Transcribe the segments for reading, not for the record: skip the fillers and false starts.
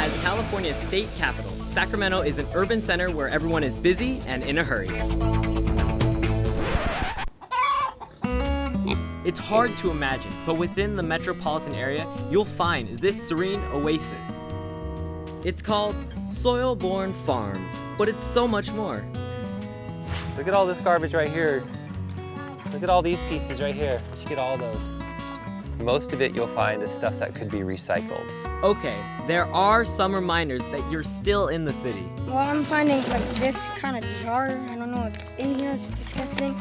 As California's state capital, Sacramento is an urban center where everyone is busy and in a hurry. It's hard to imagine, but within the metropolitan area, you'll find this serene oasis. It's called Soil-Born Farms, but it's so much more. Look at all this garbage right here. Look at all these pieces right here. You should get all those. Most of it you'll find is stuff that could be recycled. Okay, there are some reminders that you're still in the city. Well, I'm finding like this kind of jar. I don't know what's in here. It's disgusting.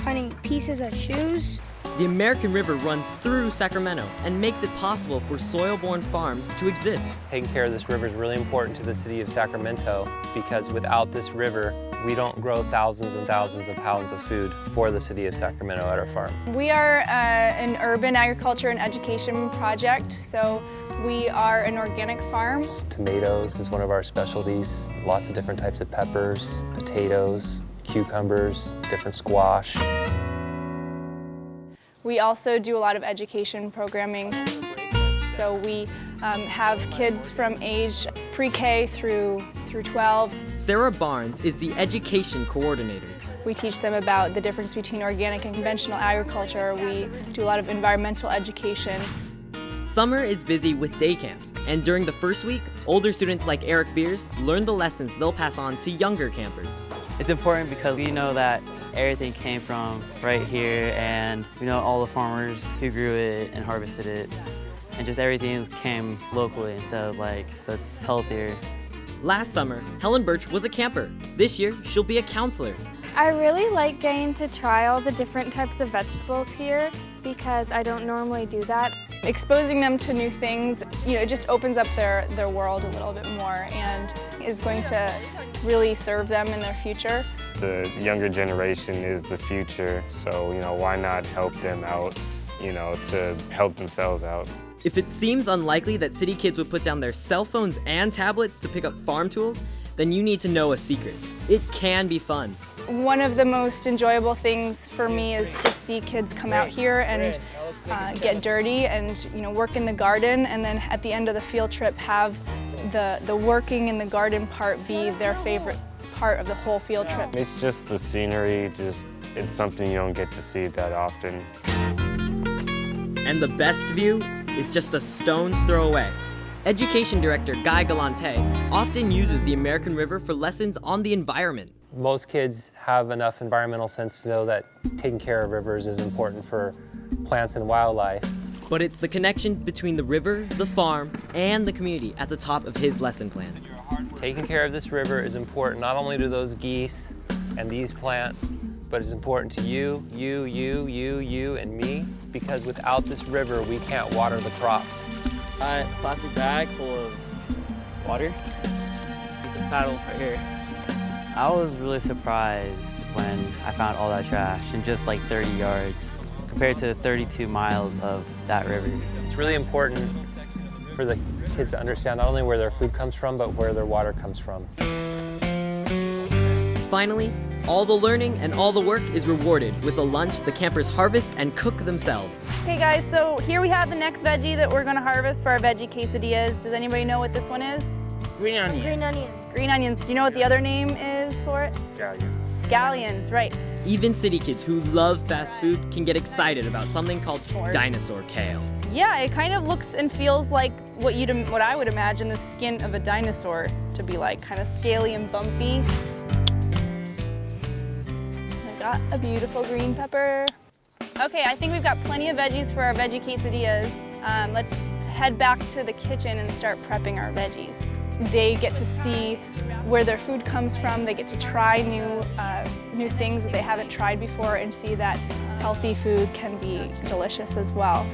Finding pieces of shoes. The American River runs through Sacramento and makes it possible for soil-born farms to exist. Taking care of this river is really important to the city of Sacramento because without this river, we don't grow thousands and thousands of pounds of food for the city of Sacramento at our farm. We are an urban agriculture and education project, so we are an organic farm. Tomatoes is one of our specialties. Lots of different types of peppers, potatoes, cucumbers, different squash. We also do a lot of education programming. So we have kids from age pre-K through 12. Sarah Barnes is the education coordinator. We teach them about the difference between organic and conventional agriculture. We do a lot of environmental education. Summer is busy with day camps, and during the first week, older students like Eric Beers learn the lessons they'll pass on to younger campers. It's important because we know that everything came from right here, and we know all the farmers who grew it and harvested it, and just everything came locally instead of so it's healthier. Last summer, Helen Birch was a camper. This year, she'll be a counselor. I really like getting to try all the different types of vegetables here because I don't normally do that. Exposing them to new things, it just opens up their world a little bit more and is going to really serve them in their future. The younger generation is the future, so why not help them out, to help themselves out. If it seems unlikely that city kids would put down their cell phones and tablets to pick up farm tools, then you need to know a secret. It can be fun. One of the most enjoyable things for me is to see kids come out here and get dirty and work in the garden, and then at the end of the field trip have the working in the garden part be their favorite part of the whole field trip. It's just the scenery, it's something you don't get to see that often. And the best view is just a stone's throw away. Education director Guy Galante often uses the American River for lessons on the environment. Most kids have enough environmental sense to know that taking care of rivers is important for plants and wildlife. But it's the connection between the river, the farm, and the community at the top of his lesson plan. Taking care of this river is important not only to those geese and these plants, but it's important to you, and me, because without this river, we can't water the crops. Plastic bag full of water, piece of paddle right here. I was really surprised when I found all that trash in just 30 yards compared to 32 miles of that river. It's really important for the kids to understand not only where their food comes from, but where their water comes from. Finally, all the learning and all the work is rewarded with a lunch the campers harvest and cook themselves. Okay guys, so here we have the next veggie that we're gonna harvest for our veggie quesadillas. Does anybody know what this one is? Green onion. Green onions. Do you know what the other name is for it? Scallions. Scallions, right. Even city kids who love fast food can get excited about something called dinosaur kale. Yeah, it kind of looks and feels like what I would imagine the skin of a dinosaur to be like, kind of scaly and bumpy. I've got a beautiful green pepper. Okay, I think we've got plenty of veggies for our veggie quesadillas. Let's head back to the kitchen and start prepping our veggies. They get to see where their food comes from. They get to try new things that they haven't tried before and see that healthy food can be delicious as well.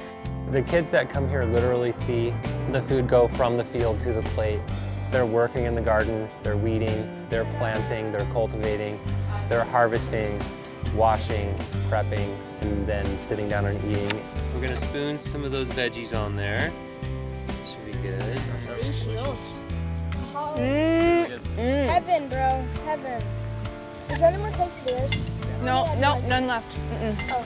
The kids that come here literally see the food go from the field to the plate. They're working in the garden, they're weeding, they're planting, they're cultivating, they're harvesting, washing, prepping, and then sitting down and eating. We're gonna spoon some of those veggies on there. Should be good. Delicious. Heaven, bro. Heaven. Is there any more quesadillas? No, none left. Oh,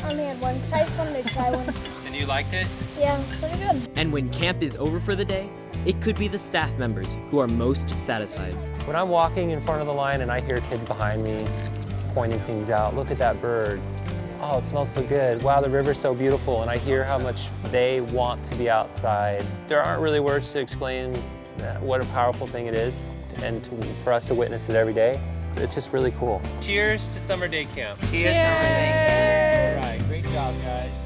I only had one, so I just wanted to try one. And you liked it? Yeah, pretty good. And when camp is over for the day, it could be the staff members who are most satisfied. When I'm walking in front of the line and I hear kids behind me pointing things out, look at that bird. Oh, it smells so good. Wow, the river's so beautiful. And I hear how much they want to be outside. There aren't really words to explain what a powerful thing it is, and for us to witness it every day, it's just really cool. Cheers to summer day camp. Cheers, summer day camp. All right, great job, guys.